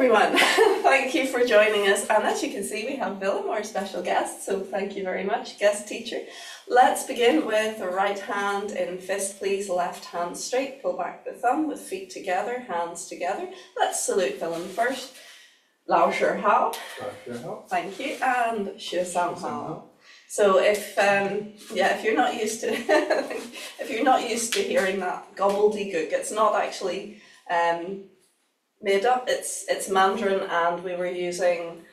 everyone, thank you for joining us, and as you can see we have Willem, our special guest, so thank you very much, guest teacher. Let's begin with the right hand in fist please, left hand straight, pull back the thumb with feet together, hands together. Let's salute Willem first. Lao Shi Hao. Thank you, and Xue Sang Hao. So if you're not used to if you're not used to hearing that gobbledygook, it's not actually made up. It's Mandarin, and we were using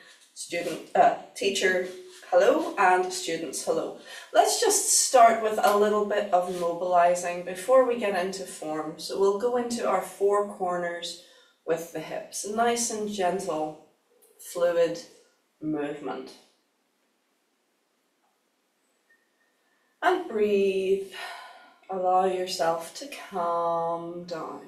teacher hello and students hello. Let's just start with a little bit of mobilizing before we get into form. So we'll go into our four corners with the hips, nice and gentle, fluid movement. And breathe. Allow yourself to calm down.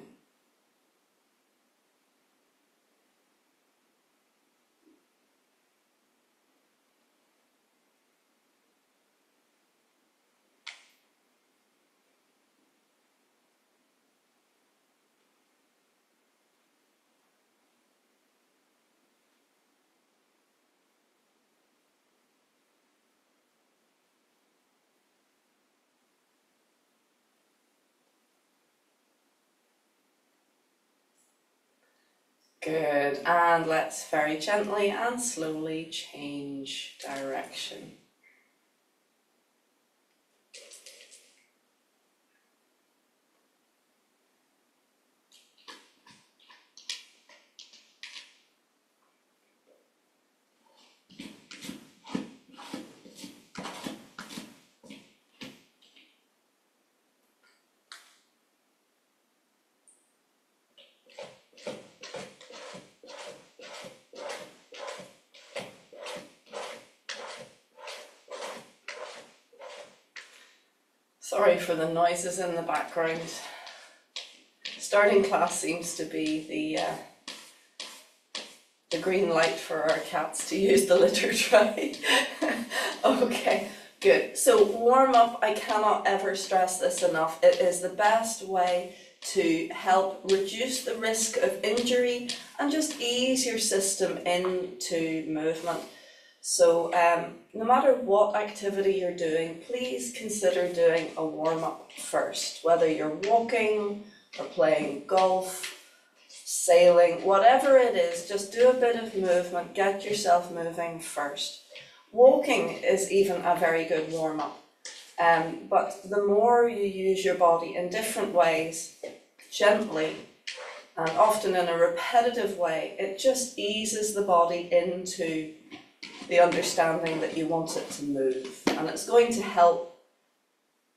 Good, and let's very gently and slowly change direction. Sorry for the noises in the background. Starting class seems to be the green light for our cats to use the litter tray. Okay, good. So warm up, I cannot ever stress this enough. It is the best way to help reduce the risk of injury and just ease your system into movement. So no matter what activity you're doing, please consider doing a warm-up first, whether you're walking or playing golf, sailing, whatever it is, just do a bit of movement, get yourself moving first. Walking is even a very good warm-up, but the more you use your body in different ways, gently, and often in a repetitive way, it just eases the body into the understanding that you want it to move, and it's going to help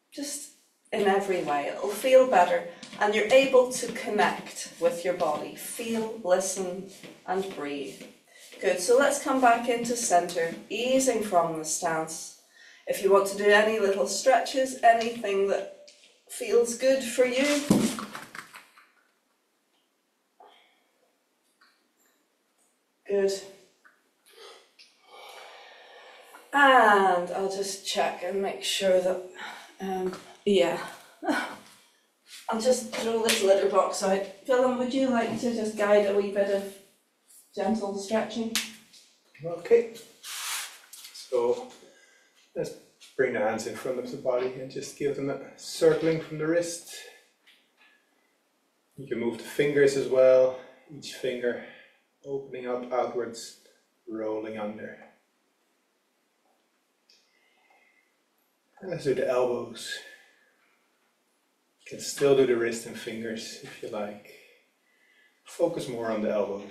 just in every way. It'll feel better, and you're able to connect with your body. Feel, listen, and breathe. Good, so let's come back into center, easing from the stance. If you want to do any little stretches, anything that feels good for you. Good. And I'll just check and make sure that, I'll just throw this litter box out. Willem, would you like to just guide a wee bit of gentle stretching? Okay, so let's bring the hands in front of the body and just give them a circling from the wrist. You can move the fingers as well, each finger opening up outwards, rolling under. And let's do the elbows. You can still do the wrist and fingers if you like. Focus more on the elbows.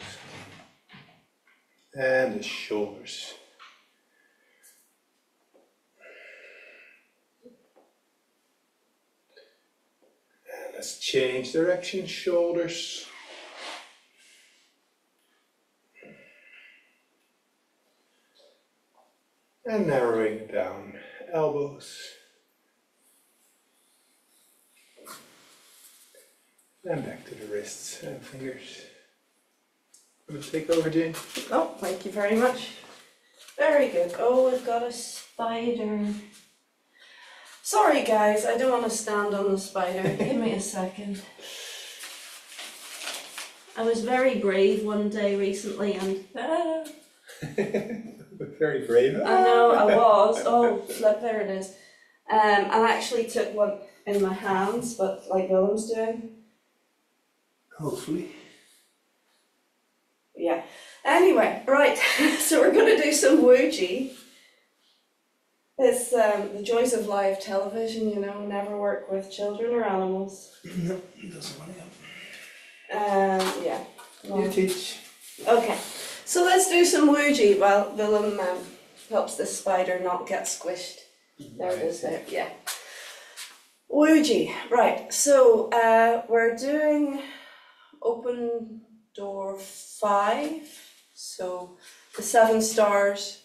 And the shoulders. And let's change direction, shoulders. And narrowing it down. Elbows and back to the wrists and fingers. Want to take over, Jane? Oh, thank you very much. Very good. Oh, we've got a spider. Sorry guys, I don't want to stand on the spider. Give me a second. I was very brave one day recently and Very brave. I know I was. Oh, flip, there it is. I actually took one in my hands, but like Willem's doing. Hopefully. Yeah. Anyway, right. So we're going to do some Wuji. It's the joys of live television, you know, never work with children or animals. No, it doesn't want to. Yeah. You teach. Okay, so let's do some Wuji while Willem helps this spider not get squished. There it is there, yeah. Wuji, right, so we're doing open door 5, so the 7 stars,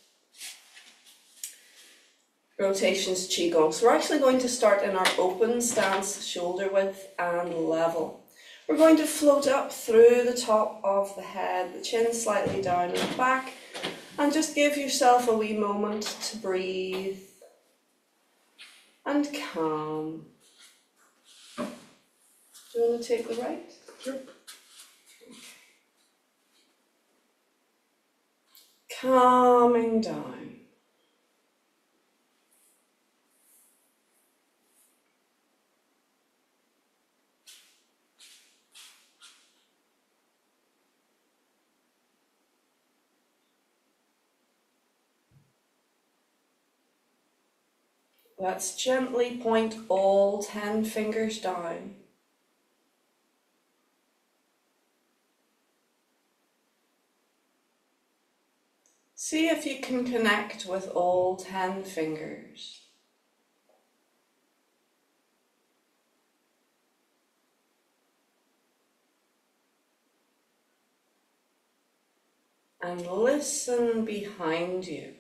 rotations, Qi Gong. So we're actually going to start in our open stance, shoulder width and level. We're going to float up through the top of the head, the chin slightly down and back, and just give yourself a wee moment to breathe and calm. Do you want to take the right? Sure. Calming down. Let's gently point all 10 fingers down. See if you can connect with all 10 fingers. And listen behind you.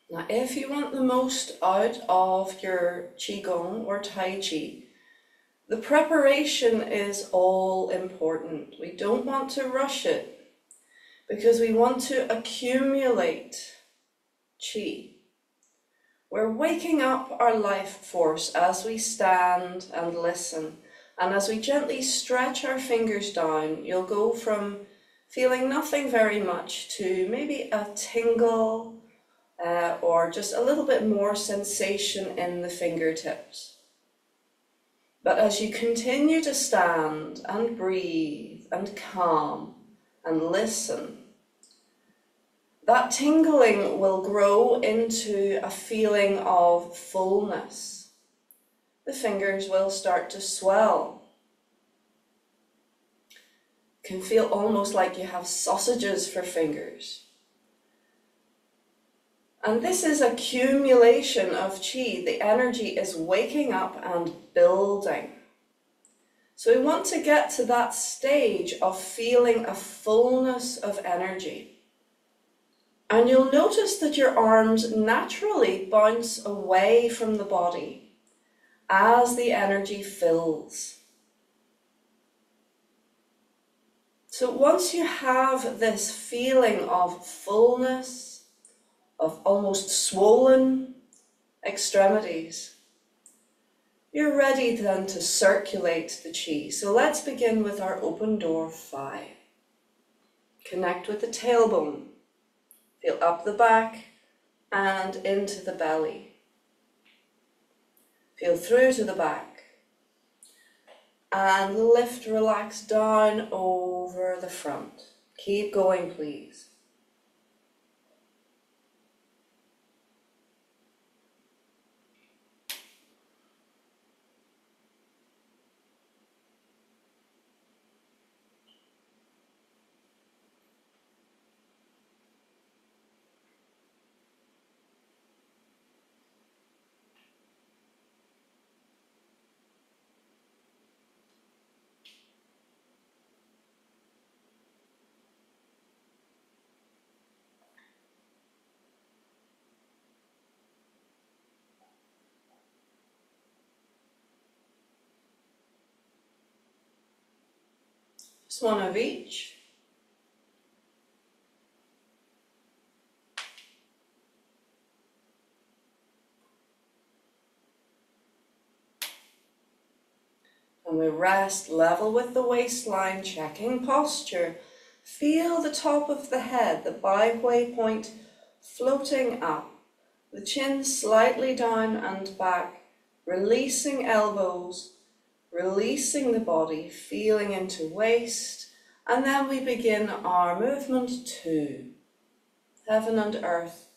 Now, if you want the most out of your Qi Gong or Tai Chi, the preparation is all important. We don't want to rush it because we want to accumulate Qi. We're waking up our life force as we stand and listen. And as we gently stretch our fingers down, you'll go from feeling nothing very much to maybe a tingle, or just a little bit more sensation in the fingertips. But as you continue to stand and breathe and calm and listen, that tingling will grow into a feeling of fullness. The fingers will start to swell. It can feel almost like you have sausages for fingers. And this is accumulation of Qi. The energy is waking up and building. So we want to get to that stage of feeling a fullness of energy. And you'll notice that your arms naturally bounce away from the body as the energy fills. So once you have this feeling of fullness, of almost swollen extremities, you're ready then to circulate the Qi. So let's begin with our open door 5. Connect with the tailbone. Feel up the back and into the belly. Feel through to the back. And lift, relax down over the front. Keep going, please. Just one of each. And we rest level with the waistline, checking posture. Feel the top of the head, the byway point floating up, the chin slightly down and back, releasing elbows, releasing the body, feeling into waist. And then we begin our movement 2, heaven and earth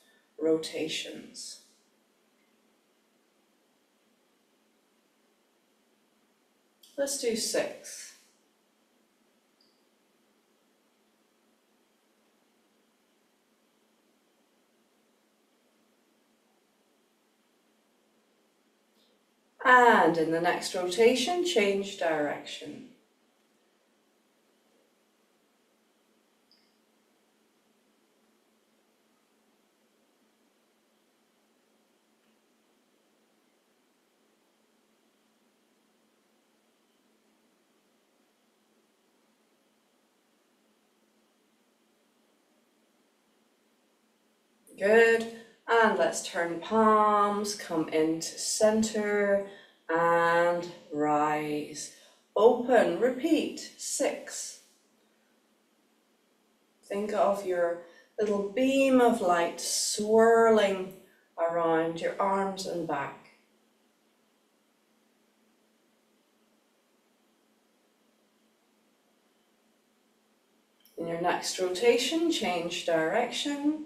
rotations. Let's do 6. And in the next rotation, change direction. Good. And let's turn palms, come into center and rise. Open, repeat, 6. Think of your little beam of light swirling around your arms and back. In your next rotation, change direction.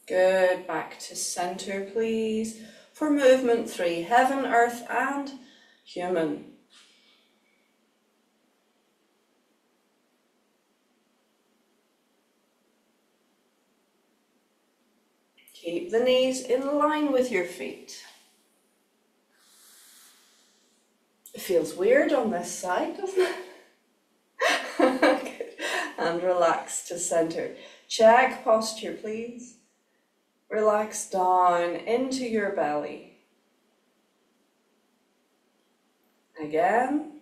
Good, back to center please. For movement 3, heaven, earth and human. Keep the knees in line with your feet. It feels weird on this side, doesn't it? Good. And relax to center. Check posture please. Relax down into your belly. Again.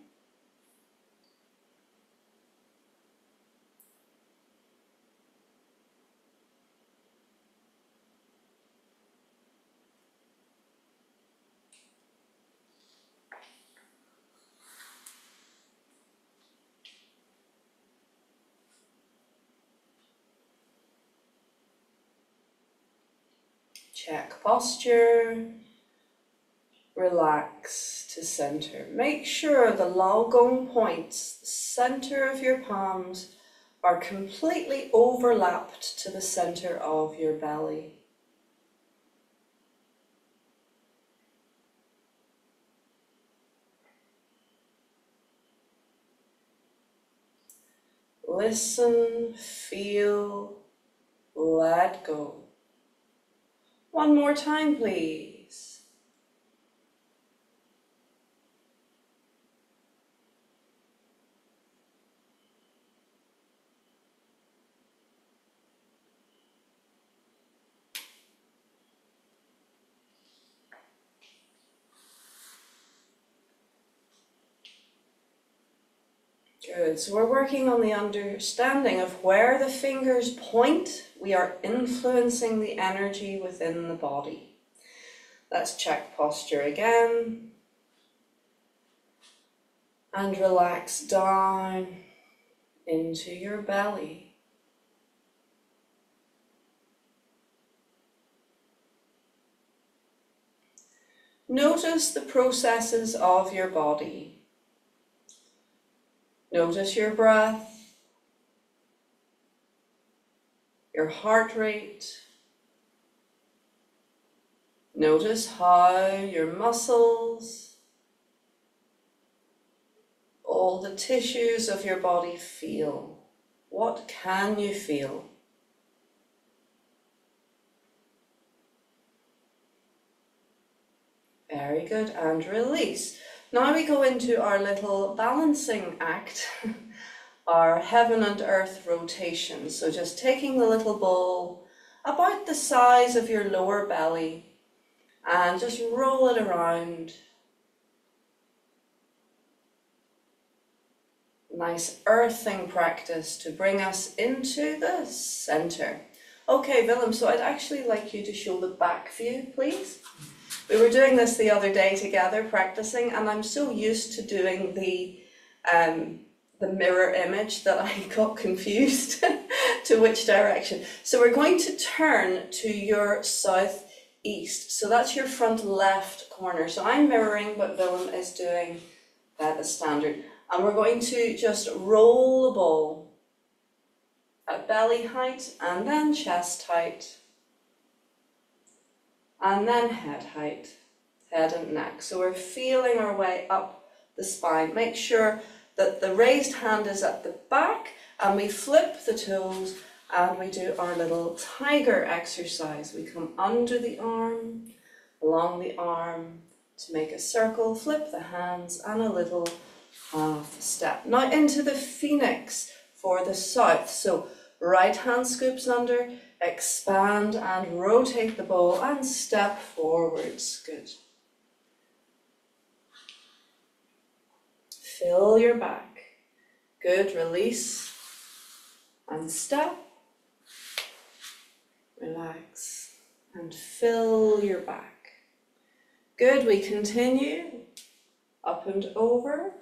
Check posture. Relax to center. Make sure the Qi Gong points, the center of your palms, are completely overlapped to the center of your belly. Listen, feel, let go. One more time, please. Good, so we're working on the understanding of where the fingers point. We are influencing the energy within the body. Let's check posture again. And relax down into your belly. Notice the processes of your body. Notice your breath, your heart rate. Notice how your muscles, all the tissues of your body feel. What can you feel? Very good, and release. Now we go into our little balancing act, our heaven and earth rotation. So just taking the little ball about the size of your lower belly and just roll it around. Nice earthing practice to bring us into the center. Okay, Willem, so I'd actually like you to show the back view, please. We were doing this the other day together, practicing, and I'm so used to doing the mirror image that I got confused to which direction. So we're going to turn to your southeast. So that's your front left corner. So I'm mirroring what Willem is doing the standard. And we're going to just roll the ball at belly height and then chest height. And then head height, head and neck. So we're feeling our way up the spine. Make sure that the raised hand is at the back and we flip the toes and we do our little tiger exercise. We come under the arm, along the arm to make a circle, flip the hands and a little half step. Now into the phoenix for the south. So right hand scoops under, expand and rotate the ball and step forwards. Good. Fill your back. Good. Release and step. Relax and fill your back. Good. We continue up and over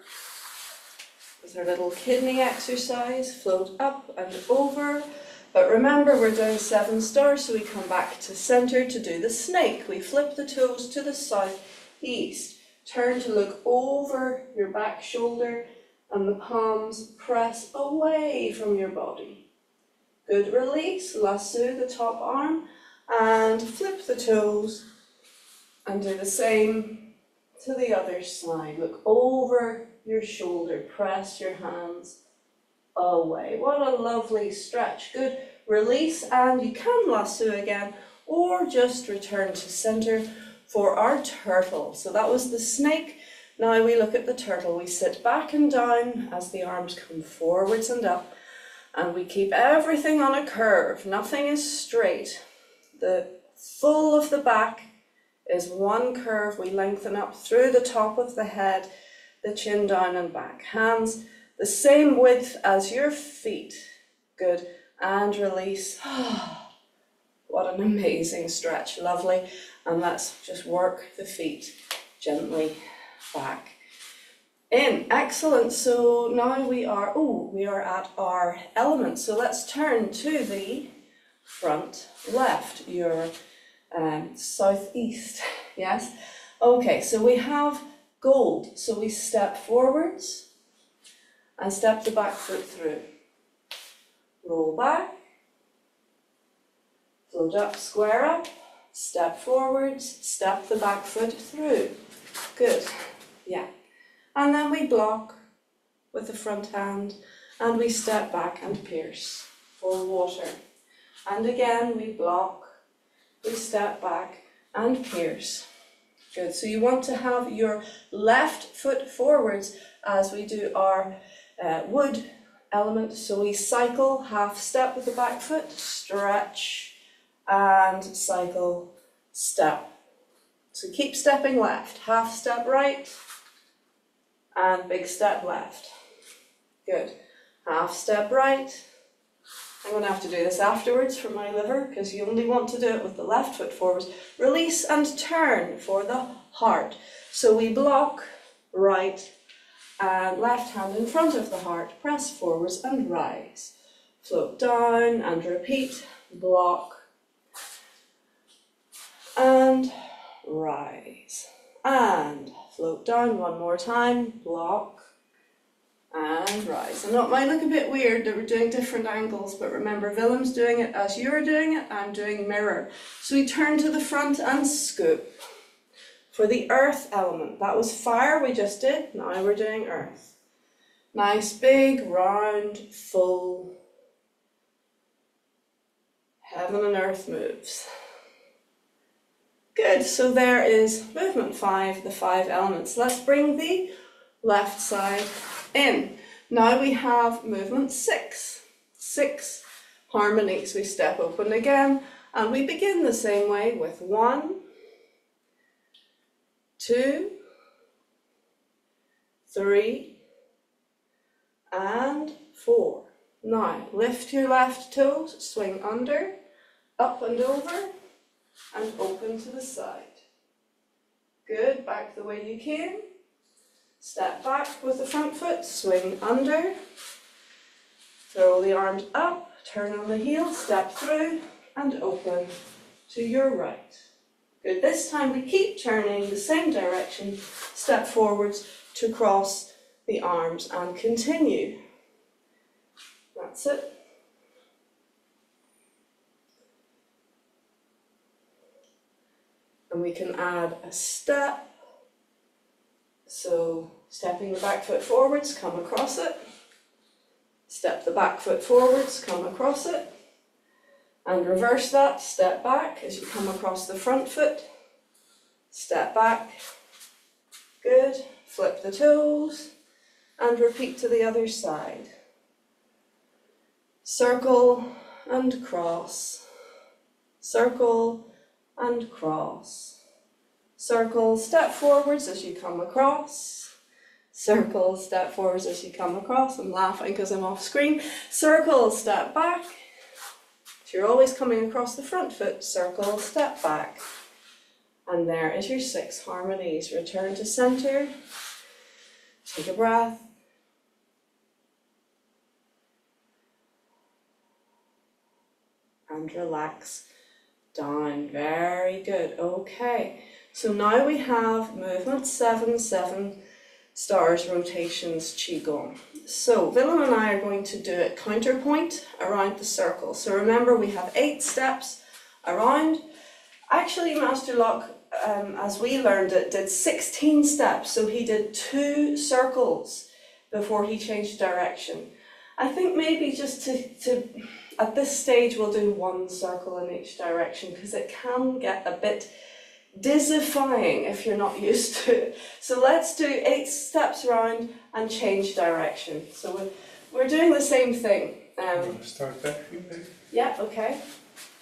with our little kidney exercise. Float up and over. But remember, we're doing 7 stars, so we come back to center to do the snake. We flip the toes to the southeast. Turn to look over your back shoulder and the palms press away from your body. Good. Release, lasso the top arm and flip the toes and do the same to the other side. Look over your shoulder, press your hands away. What a lovely stretch. Good. Release and you can lasso again or just return to center for our turtle. So that was the snake. Now we look at the turtle. We sit back and down as the arms come forwards and up and we keep everything on a curve. Nothing is straight. The full of the back is one curve. We lengthen up through the top of the head, the chin down and back. Hands the same width as your feet. Good. And release. What an amazing stretch. Lovely. And let's just work the feet gently back in. Excellent. So now we are at our element. So let's turn to the front left, your southeast. Yes. Okay. So we have gold. So we step forwards and step the back foot through. Roll back, float up, square up, step forwards, step the back foot through. Good. Yeah. And then we block with the front hand and we step back and pierce for water. And again we block, we step back and pierce. Good. So you want to have your left foot forwards as we do our wood element. So we cycle, half step with the back foot, stretch and cycle, step. So keep stepping left, half step right and big step left. Good. Half step right. I'm going to have to do this afterwards for my liver because you only want to do it with the left foot forwards. Release and turn for the heart. So we block right and left hand in front of the heart, press forwards and rise. Float down and repeat, block and rise. And float down one more time, block and rise. And it might look a bit weird that we're doing different angles, but remember Willem's doing it as you're doing it, I'm doing mirror. So we turn to the front and scoop. For the earth element, that was fire we just did, now we're doing earth. Nice, big, round, full, heaven and earth moves. Good, so there is movement 5, the 5 elements. Let's bring the left side in. Now we have movement 6. 6 harmonies. We step open again and we begin the same way with 1, 2, 3, and 4. Now lift your left toes, swing under, up and over, and open to the side. Good, back the way you came. Step back with the front foot, swing under, throw the arms up, turn on the heel, step through, and open to your right. Good, this time we keep turning the same direction, step forwards to cross the arms and continue. That's it. And we can add a step. So stepping the back foot forwards, come across it. Step the back foot forwards, come across it. And reverse that, step back as you come across the front foot. Step back. Good. Flip the toes. And repeat to the other side. Circle and cross. Circle and cross. Circle, step forwards as you come across. Circle, step forwards as you come across. I'm laughing because I'm off screen. Circle, step back. So you're always coming across the front foot. Circle, step back. And there is your 6 harmonies. Return to center. Take a breath. And relax down. Very good. Okay. So now we have movement 7, 7 stars, rotations, Qi Gong. So Willem and I are going to do it counterpoint around the circle. So remember we have 8 steps around. Actually Master Locke, as we learned it, did 16 steps. So he did 2 circles before he changed direction. I think maybe just to at this stage we'll do 1 circle in each direction because it can get a bit dizzyfying if you're not used to it. So let's do 8 steps around and change direction. So we're doing the same thing. Start back, maybe. Yeah, okay.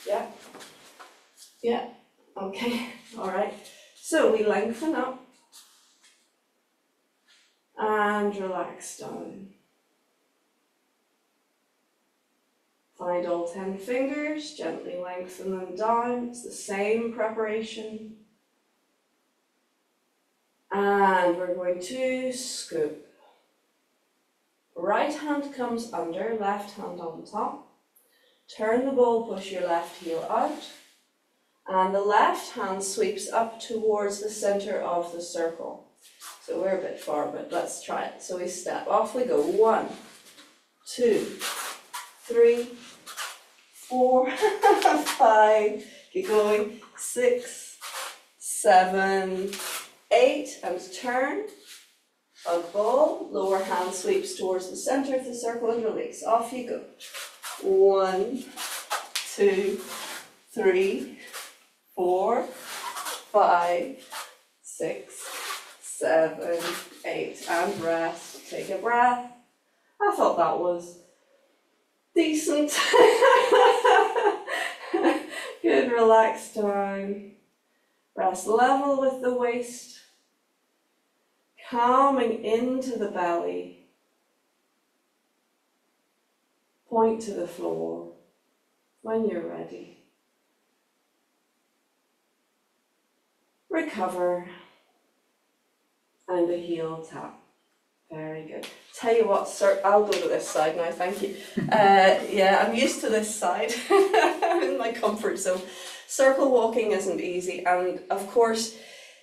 Yeah. Yeah, okay. All right. So we lengthen up and relax down. Find all 10 fingers, gently lengthen them down. It's the same preparation. And we're going to scoop. Right hand comes under, left hand on top. Turn the ball, push your left heel out. And the left hand sweeps up towards the center of the circle. So we're a bit far, but let's try it. So we step, off we go. 1, 2, 3, 4, 5, keep going, 6, 7, 8, and turn, hug ball, lower hand sweeps towards the center of the circle and release, off you go. 1, 2, 3, 4, 5, 6, 7, 8, and rest, take a breath. I thought that was decent. Good, relax down. Rest level with the waist. Calming into the belly. Point to the floor when you're ready. Recover. And a heel tap. Very good. Tell you what, sir, I'll go to this side now, thank you. Yeah, I'm used to this side. I'm in my comfort zone. Circle walking isn't easy, and of course,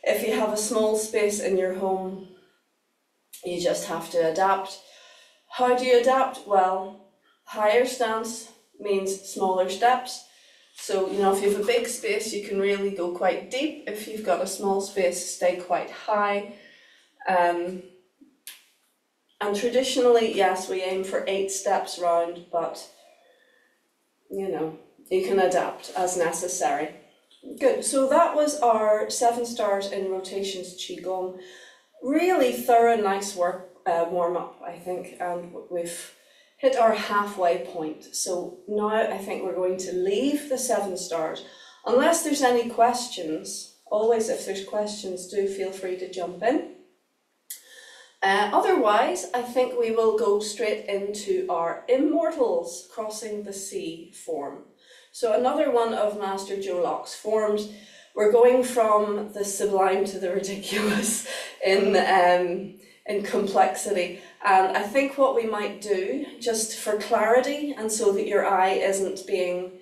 if you have a small space in your home, you just have to adapt. How do you adapt? Well, higher stance means smaller steps. So, you know, if you have a big space, you can really go quite deep. If you've got a small space, stay quite high. And traditionally, yes, we aim for 8 steps round, but, you know, you can adapt as necessary. Good. So that was our 7 stars in rotations Qi Gong. Really thorough, nice work, warm up, I think, and we've hit our halfway point. So now I think we're going to leave the 7 stars. Unless there's any questions, always if there's questions, do feel free to jump in. Otherwise, I think we will go straight into our Immortals Crossing the Sea form. So another one of Master Joe Locke's forms. We're going from the sublime to the ridiculous in complexity. And I think what we might do, just for clarity and so that your eye isn't being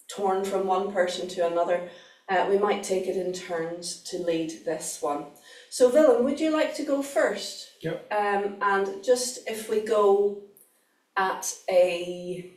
torn from one person to another, we might take it in turns to lead this one. So Willem, would you like to go first? Yep. And just if we go at a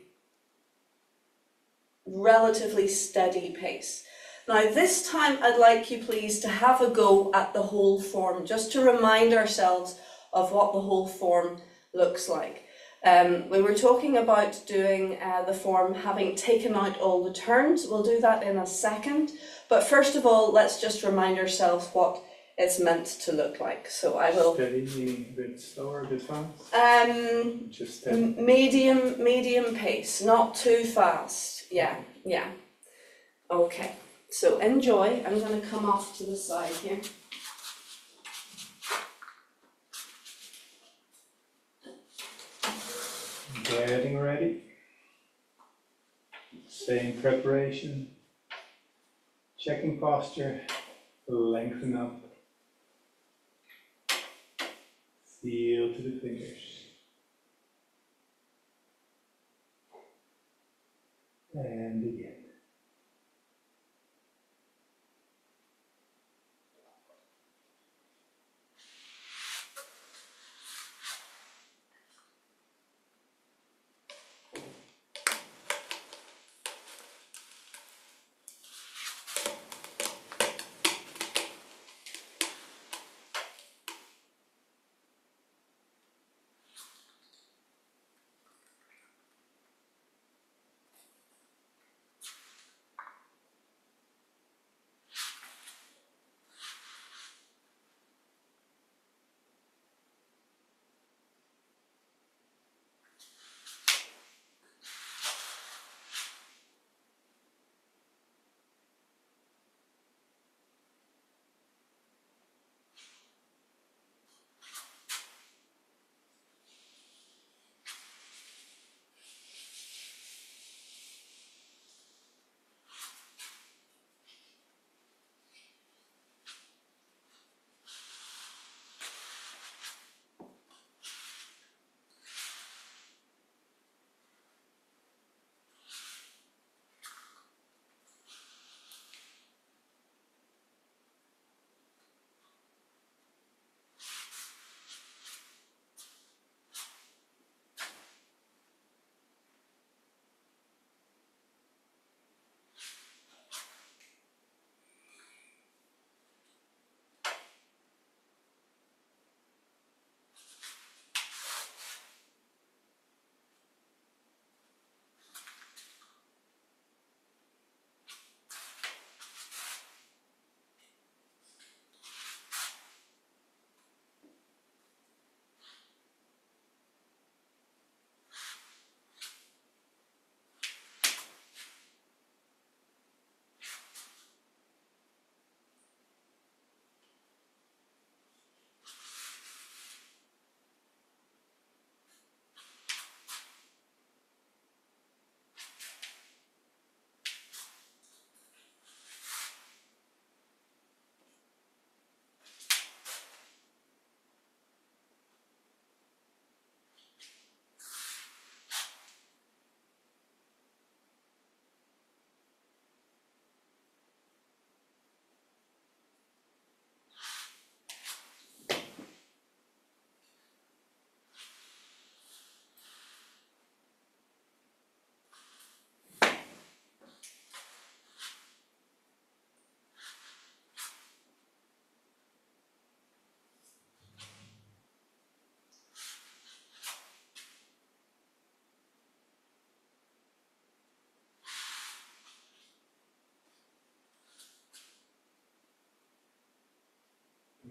relatively steady pace. Now this time I'd like you please to have a go at the whole form, just to remind ourselves of what the whole form looks like. We were talking about doing the form having taken out all the turns. We'll do that in a second, but first of all let's just remind ourselves what it's meant to look like. So I will... Steady, meaning a bit slower, a bit fast? Just steady. Medium pace, not too fast. Yeah. Okay, so enjoy. I'm going to come off to the side here. Getting ready. Same preparation. Checking posture. Lengthen up. Feel to the fingers. And begin.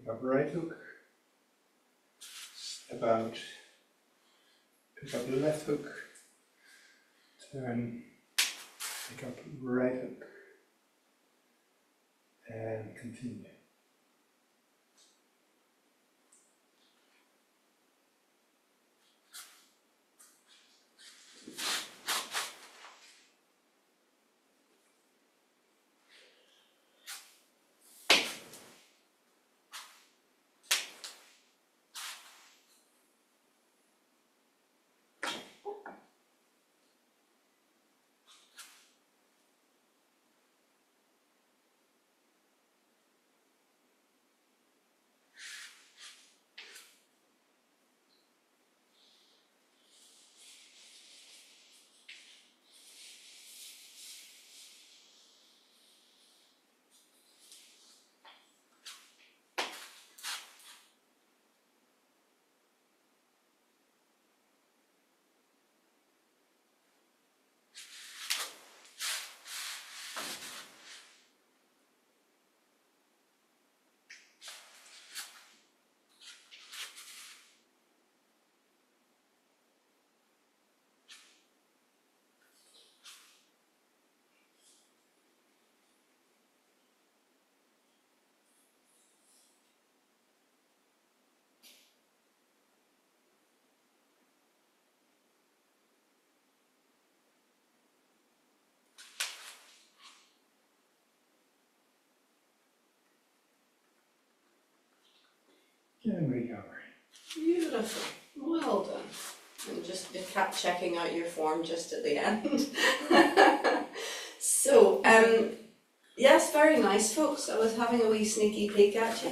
pick up right hook, step out, pick up left hook, turn, pick up right hook, and continue. And recover. Beautiful, well done. And just kept checking out your form just at the end. So, yes, very nice, folks. I was having a wee sneaky peek at you.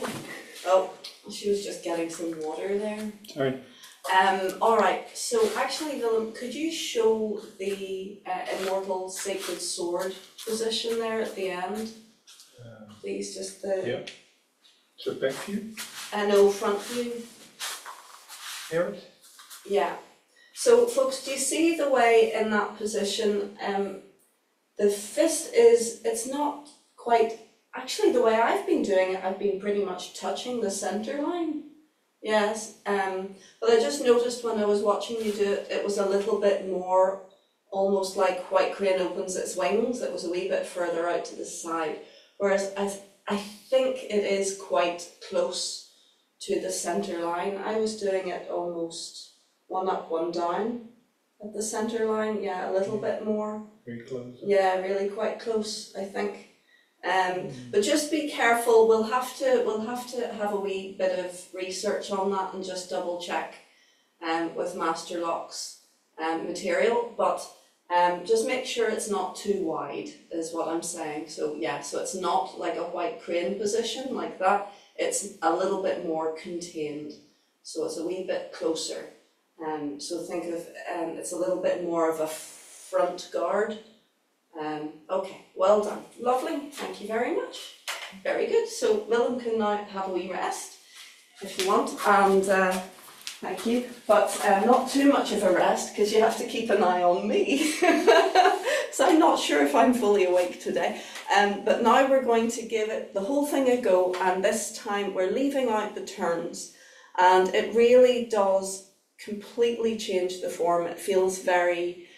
Oh, she was just getting some water there. Sorry. All right. So, actually, Willem, could you show the Immortals Sacred Sword position there at the end? Please, just the. Yeah. So back view. No, front view. Here. Yeah. So, folks, do you see the way in that position? The fist is, it's not quite, actually the way I've been doing it, I've been pretty much touching the centre line. Yes, but I just noticed when I was watching you do it, it was a little bit more, almost like White Crane opens its wings, it was a wee bit further out to the side. Whereas I think it is quite close to the centre line. I was doing it almost one up, one down at the centre line, yeah, a little bit more. Very close. Yeah, really quite close, I think. But just be careful. We'll have to have a wee bit of research on that and just double check with Master Lock's material. But just make sure it's not too wide, is what I'm saying. So yeah, so it's not like a White Crane position like that. It's a little bit more contained, so it's a wee bit closer. So think of it's a little bit more of a front guard. Okay, well done, lovely, thank you very much. Very good. So Willem can now have a wee rest if you want, and thank you. But not too much of a rest because you have to keep an eye on me. So I'm not sure if I'm fully awake today. But now we're going to give it the whole thing a go, and this time we're leaving out the turns, and it really does completely change the form. It feels very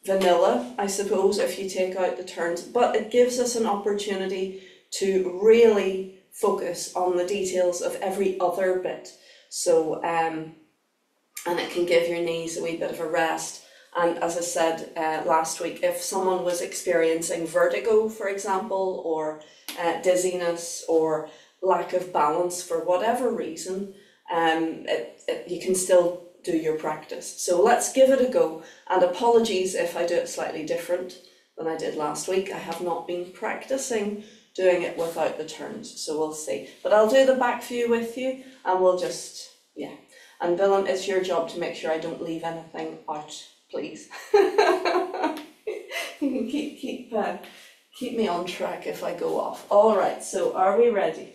vanilla, I suppose, if you take out the turns, but it gives us an opportunity to really focus on the details of every other bit. So, and it can give your knees a wee bit of a rest. And as I said last week, if someone was experiencing vertigo, for example, or dizziness or lack of balance for whatever reason, you can still do your practice. So let's give it a go, and apologies if I do it slightly different than I did last week. I have not been practicing doing it without the turns, so we'll see. But I'll do the back view with you, and we'll just, yeah. And Willem, it's your job to make sure I don't leave anything out, please. You can keep me on track if I go off. All right, so are we ready?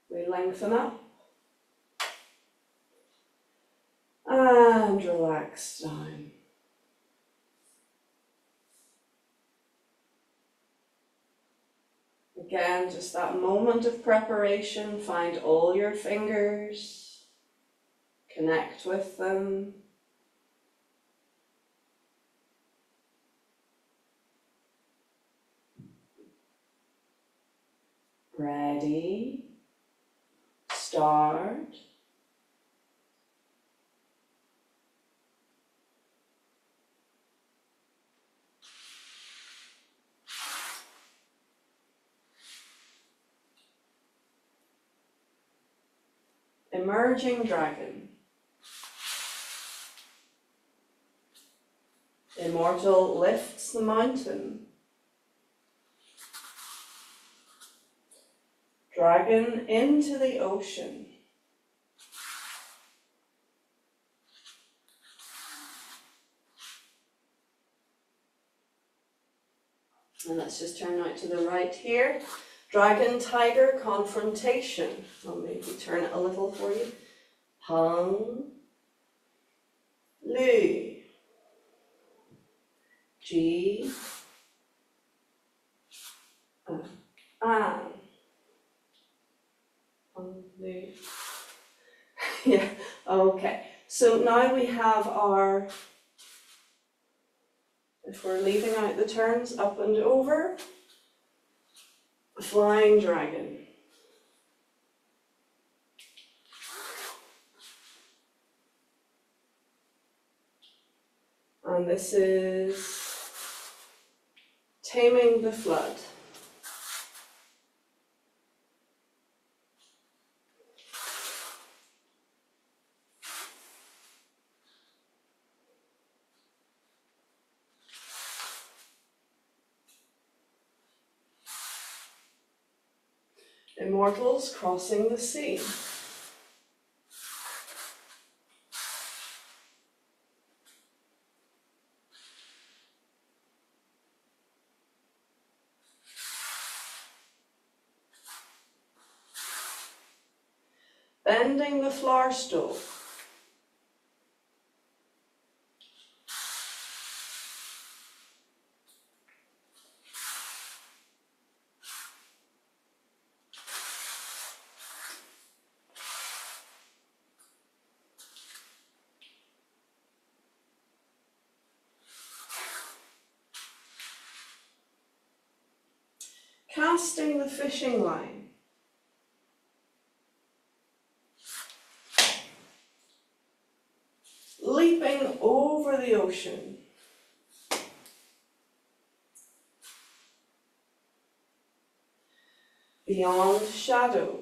We lengthen up. And relax down. Again, just that moment of preparation, find all your fingers, connect with them. Ready, start. Emerging dragon. Immortal lifts the mountain. Dragon into the ocean. And let's just turn out to the right here. Dragon, tiger, confrontation. I'll maybe turn it a little for you. Hung, Lu, G, An, Hung, Lu. Yeah, okay. So now we have our, if we're leaving out the turns, up and over, flying dragon. And this is taming the flood. Immortals Crossing the Sea. Bending the flower stool. Casting the fishing line. Leaping over the ocean. Beyond shadow.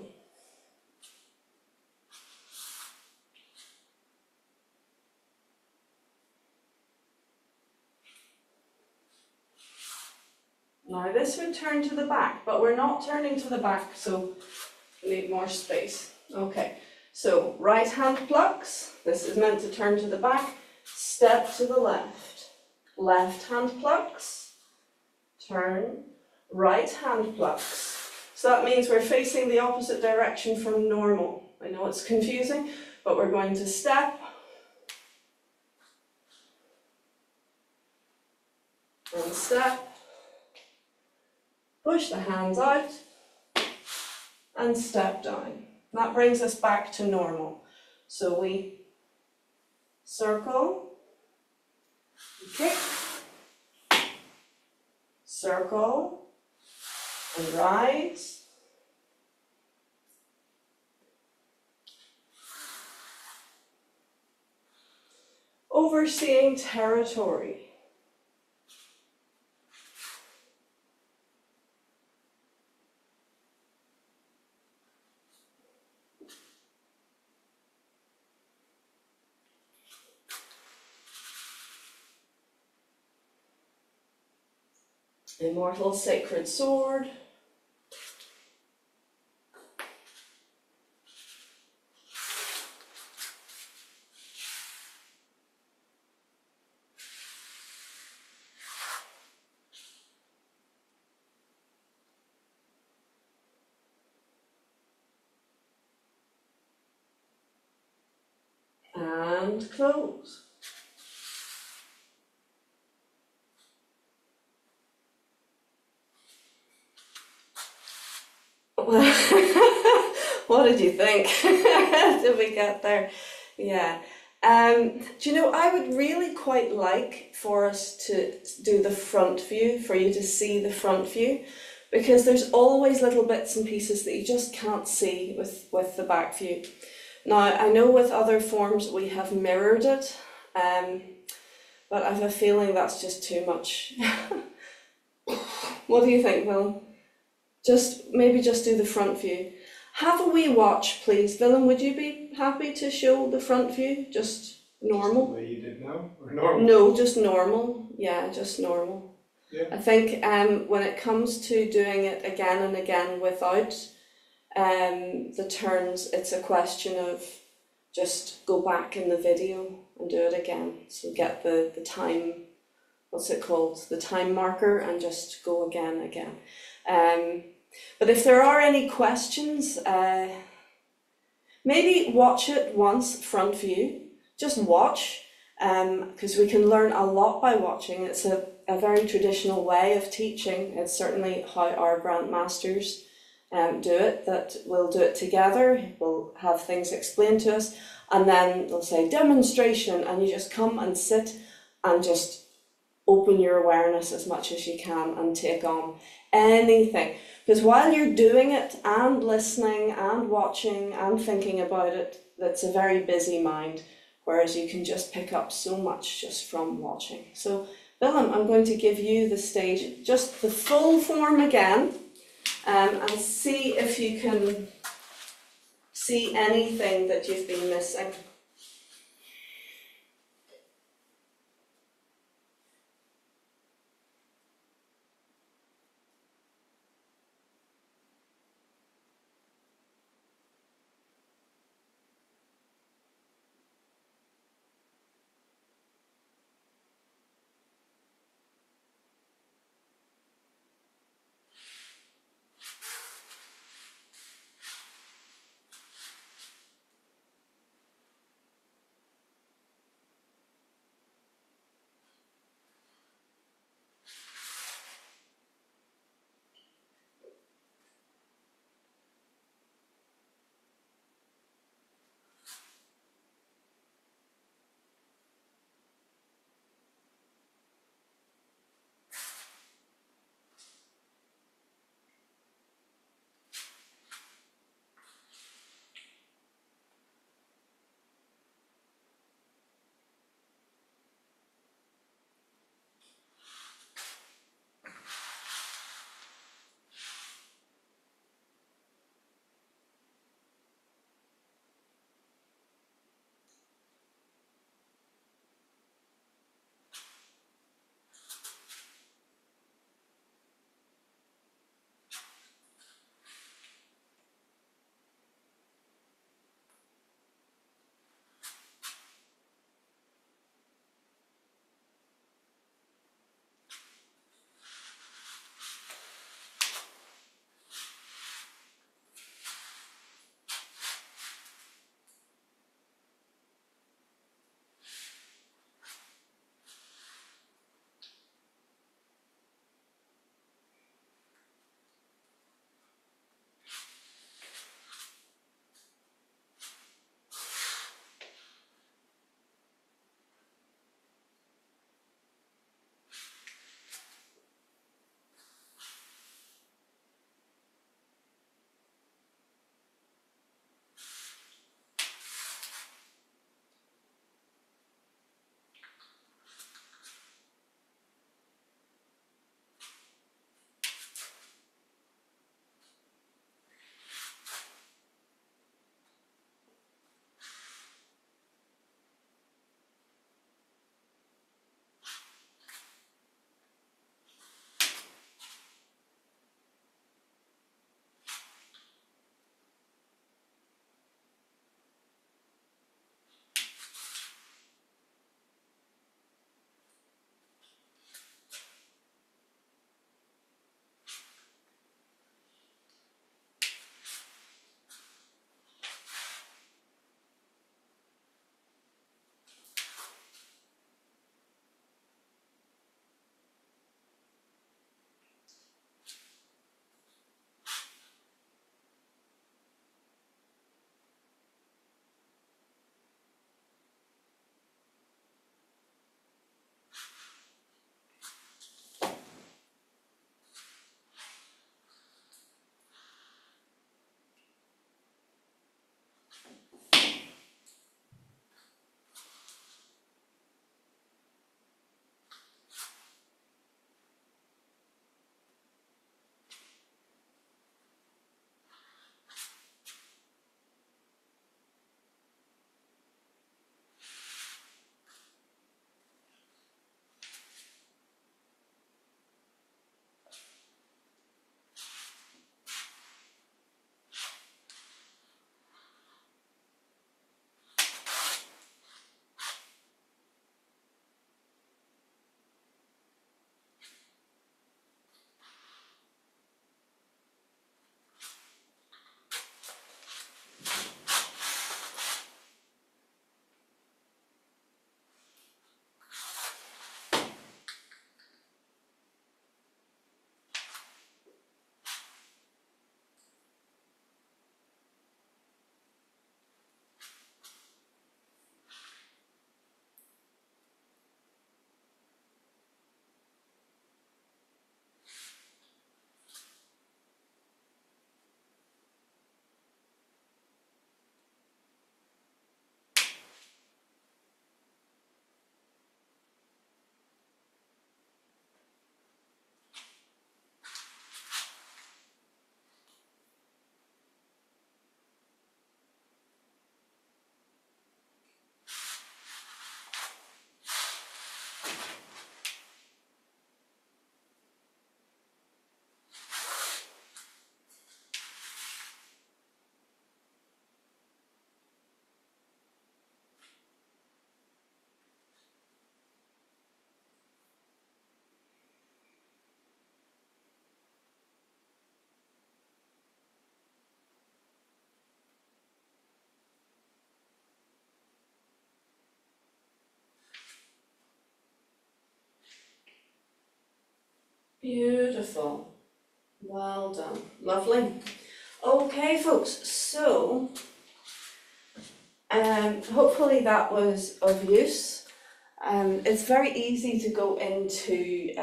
Now this would turn to the back, but we're not turning to the back, so we need more space. Okay, so right hand plucks. This is meant to turn to the back. Step to the left. Left hand plucks. Turn. Right hand plucks. So that means we're facing the opposite direction from normal. I know it's confusing, but we're going to step and step. Push the hands out and step down. That brings us back to normal. So we circle, kick, circle, and rise. Overseeing territory. Immortal sacred sword. And close. what did you think? Did we get there? Yeah. Do you know, I would really quite like for us to do the front view, for you to see the front view, because there's always little bits and pieces that you just can't see with the back view. Now, I know with other forms we have mirrored it, but I have a feeling that's just too much. What do you think, Willem? Maybe just do the front view. Have a wee watch, please. Willem, would you be happy to show the front view? Just normal? Just the way you did now, or normal? No, just normal. Yeah, just normal. Yeah. I think when it comes to doing it again and again without the turns, it's a question of just go back in the video and do it again. So get the time, what's it called? The time marker, and just go again. But if there are any questions, maybe watch it once front view. Just watch, because we can learn a lot by watching. It's a very traditional way of teaching. It's certainly how our grandmasters do it, that we'll do it together, we'll have things explained to us, and then they'll say demonstration, and you just come and sit and just open your awareness as much as you can and take on anything. Because while you're doing it and listening and watching and thinking about it, that's a very busy mind, whereas you can just pick up so much just from watching. So Willem, I'm going to give you the stage, just the full form again, and see if you can see anything that you've been missing. Beautiful. Well done. Lovely. Okay, folks, so hopefully that was of use. It's very easy to go into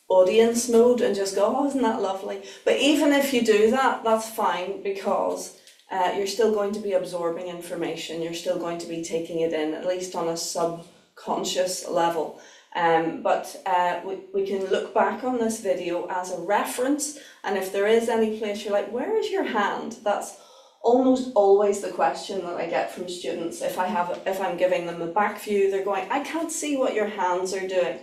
audience mode and just go, oh, isn't that lovely? But even if you do that, that's fine, because you're still going to be absorbing information, you're still going to be taking it in, at least on a subconscious level. But we can look back on this video as a reference, and if there is any place you're like, where is your hand? That's almost always the question that I get from students. If I'm giving them a back view, they're going, I can't see what your hands are doing.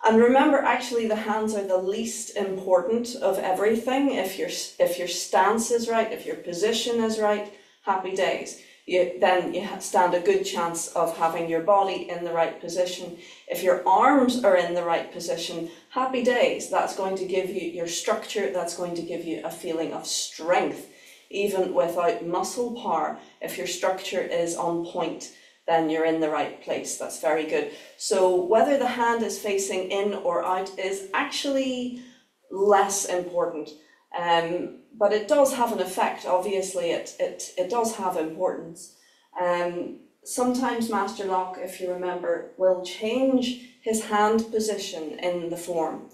And remember, actually, the hands are the least important of everything. If your stance is right, if your position is right, happy days. Then you stand a good chance of having your body in the right position. If your arms are in the right position, happy days. That's going to give you your structure, that's going to give you a feeling of strength. Even without muscle power, if your structure is on point, then you're in the right place. That's very good. So whether the hand is facing in or out is actually less important. But it does have an effect, obviously, it does have importance. Sometimes Master Lock, if you remember, will change his hand position in the form,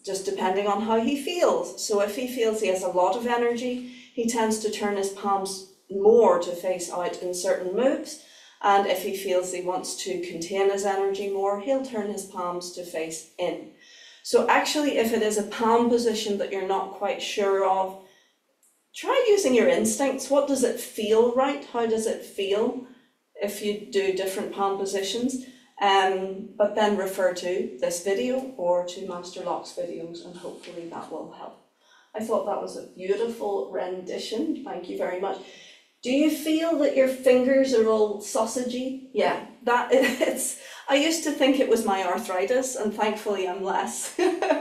just depending on how he feels. So if he feels he has a lot of energy, he tends to turn his palms more to face out in certain moves. And if he feels he wants to contain his energy more, he'll turn his palms to face in. So actually, if it is a palm position that you're not quite sure of, try using your instincts. What does it feel right? How does it feel if you do different palm positions? But then refer to this video or to Master Lock's videos, and hopefully that will help. I thought that was a beautiful rendition. Thank you very much. Do you feel that your fingers are all sausagey? Yeah, I used to think it was my arthritis, and thankfully I'm less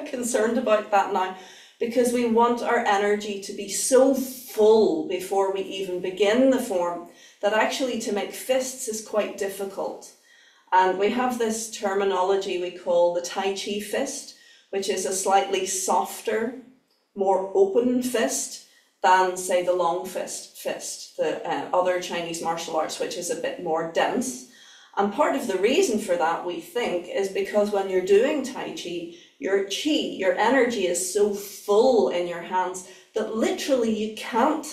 concerned about that now, because we want our energy to be so full before we even begin the form that actually to make fists is quite difficult. And we have this terminology we call the Tai Chi fist, which is a slightly softer, more open fist than, say, the long fist, the other Chinese martial arts, which is a bit more dense. And part of the reason for that, we think, is because when you're doing Tai Chi, your energy is so full in your hands that literally you can't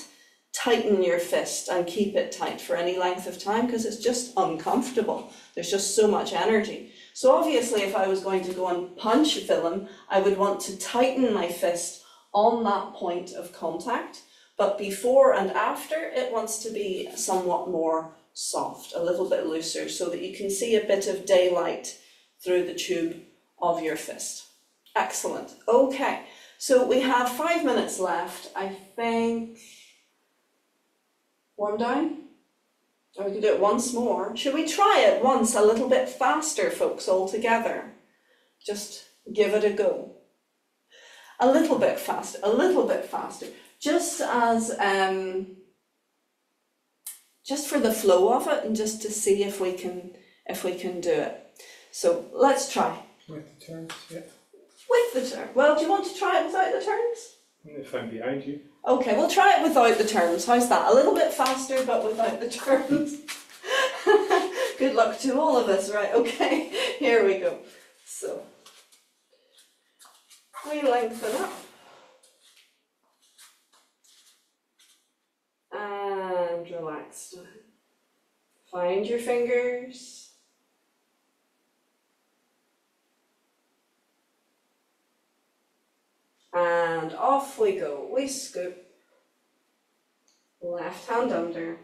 tighten your fist and keep it tight for any length of time, because it's just uncomfortable. There's just so much energy. So obviously, if I was going to go and punch Willem, I would want to tighten my fist on that point of contact, but before and after, it wants to be somewhat more soft, a little bit looser, so that you can see a bit of daylight through the tube of your fist. Excellent. Okay, so we have 5 minutes left, I think. Warm down? Or we can do it once more. Should we try it once a little bit faster, folks, all together? Just give it a go. A little bit faster, just as, just for the flow of it, and just to see if we can do it. So let's try. With the turns, yeah. With the turn. Well, do you want to try it without the turns? If I'm behind you. Okay, we'll try it without the turns. How's that? A little bit faster, but without the turns. Good luck to all of us, right? Okay, here we go. So we lengthen up. And relax down. Find your fingers. And off we go. We scoop. Left hand under.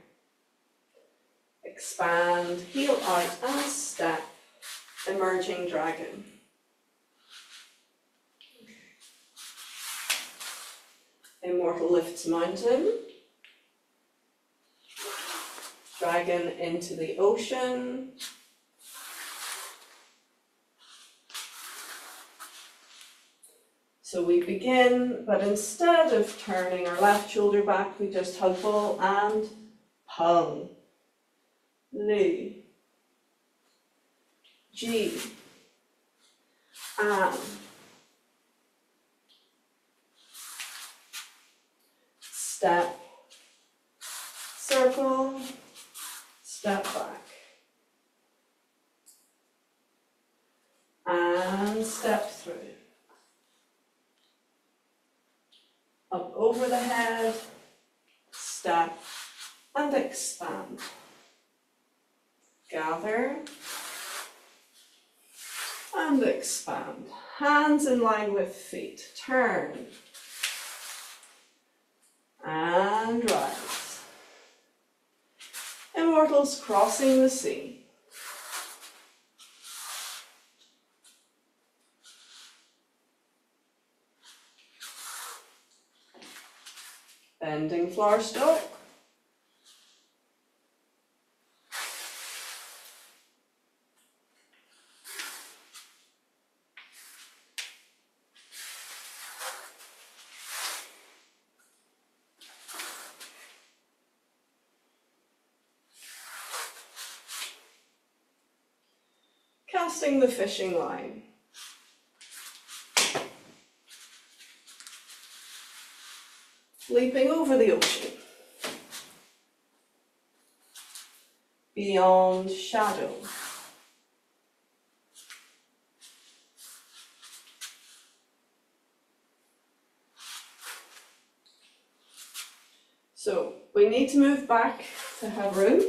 Expand, heel out and step. Emerging dragon. Immortal lifts mountain. Dragon into the ocean. So we begin, but instead of turning our left shoulder back, we just hug ball and pung. Lu. Ji. An. step, circle, step back, and step through. Up over the head, step, and expand. Gather, and expand. Hands in line with feet. Turn, and rise. Immortals Crossing the Sea. Bending floor stalk. Casting the fishing line. Leaping over the ocean. Beyond shadow. So we need to move back to have room.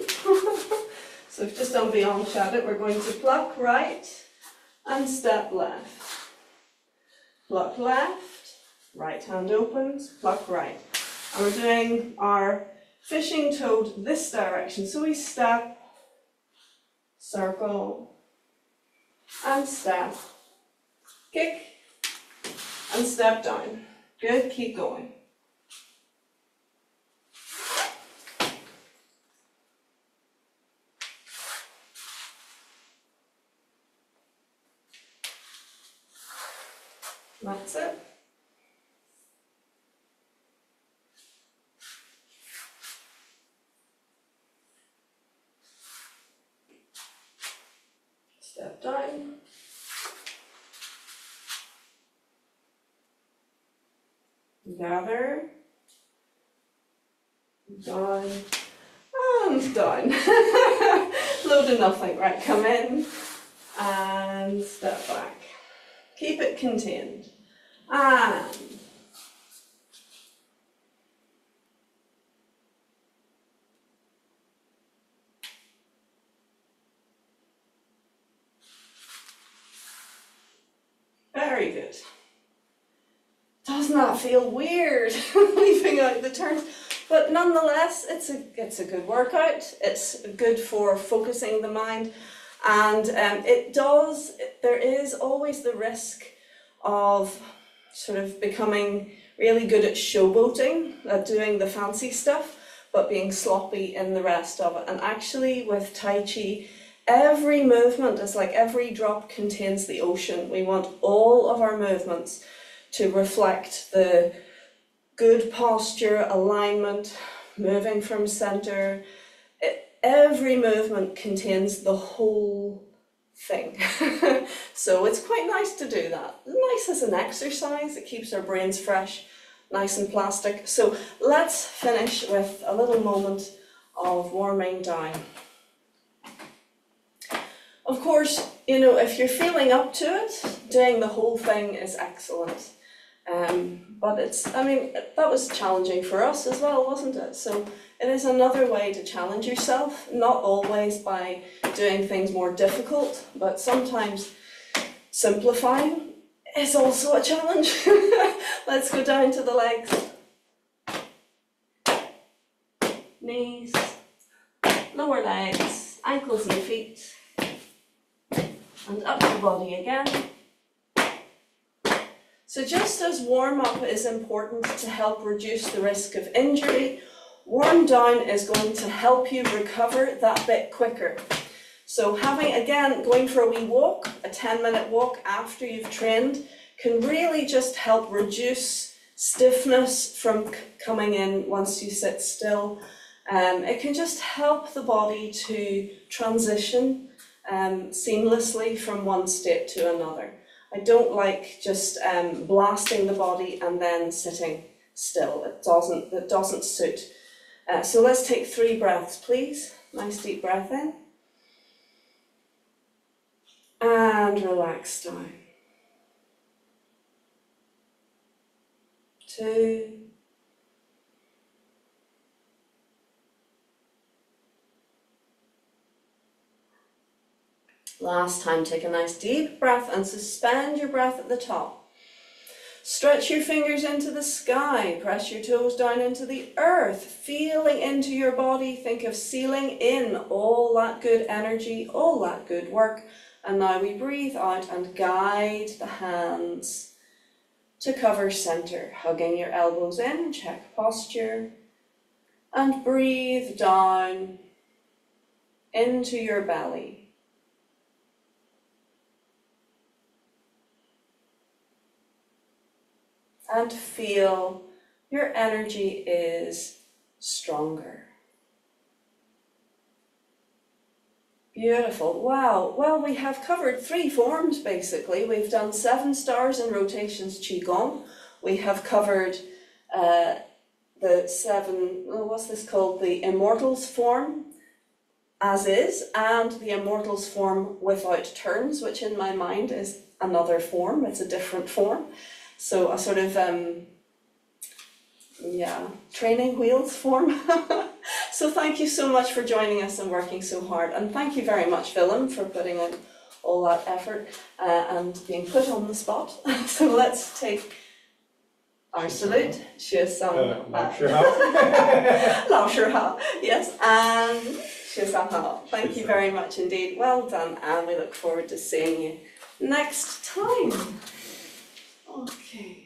So we've just done beyond shadow. We're going to pluck right and step left. Pluck left, right hand opens, pluck right. And we're doing our fishing toad this direction. So we step, circle, and step, kick, and step down. Good, keep going. That's it. Step down. Gather. Down. And down. Load of nothing. Right, come in. And step back. Keep it contained. And very good. Doesn't that feel weird leaving out the turns? But nonetheless, it's a good workout. It's good for focusing the mind, and there is always the risk of sort of becoming really good at showboating, at doing the fancy stuff, but being sloppy in the rest of it. And actually with Tai Chi, every movement is like every drop contains the ocean. We want all of our movements to reflect the good posture, alignment, moving from center. Every movement contains the whole thing. So it's quite nice to do that. Nice as an exercise, it keeps our brains fresh, nice and plastic. So let's finish with a little moment of warming down. Of course, you know, if you're feeling up to it, doing the whole thing is excellent. But that was challenging for us as well, wasn't it? So it is another way to challenge yourself, not always by doing things more difficult, but sometimes simplifying is also a challenge. Let's go down to the legs. Knees, lower legs, ankles and feet, and up the body again. So just as warm-up is important to help reduce the risk of injury, warm down is going to help you recover that bit quicker. So going for a wee walk, a 10-minute walk after you've trained, can really just help reduce stiffness from coming in once you sit still. It can just help the body to transition seamlessly from one state to another. I don't like just blasting the body and then sitting still. It doesn't suit. So let's take 3 breaths, please. Nice deep breath in. And relax down. 2. Last time, take a nice deep breath and suspend your breath at the top. Stretch your fingers into the sky, press your toes down into the earth, feeling into your body. Think of sealing in all that good energy, all that good work. And now we breathe out and guide the hands to cover center, hugging your elbows in, check posture, and breathe down into your belly. And feel your energy is stronger. Beautiful. Wow. Well, we have covered 3 forms basically. We've done 7 stars and rotations Qi Gong. We have covered the 7, what's this called? The Immortals form as is, and the Immortals form without turns, which in my mind is another form. It's a different form. So a sort of, training wheels form. So thank you so much for joining us and working so hard. And thank you very much, Willem, for putting in all that effort and being put on the spot. So let's take our salute. Xue Sang. Lao Shi Hao. Lao Shi Hao. Yes, and Xue Sang Hao. Thank you very much indeed. Well done, and we look forward to seeing you next time. Okay.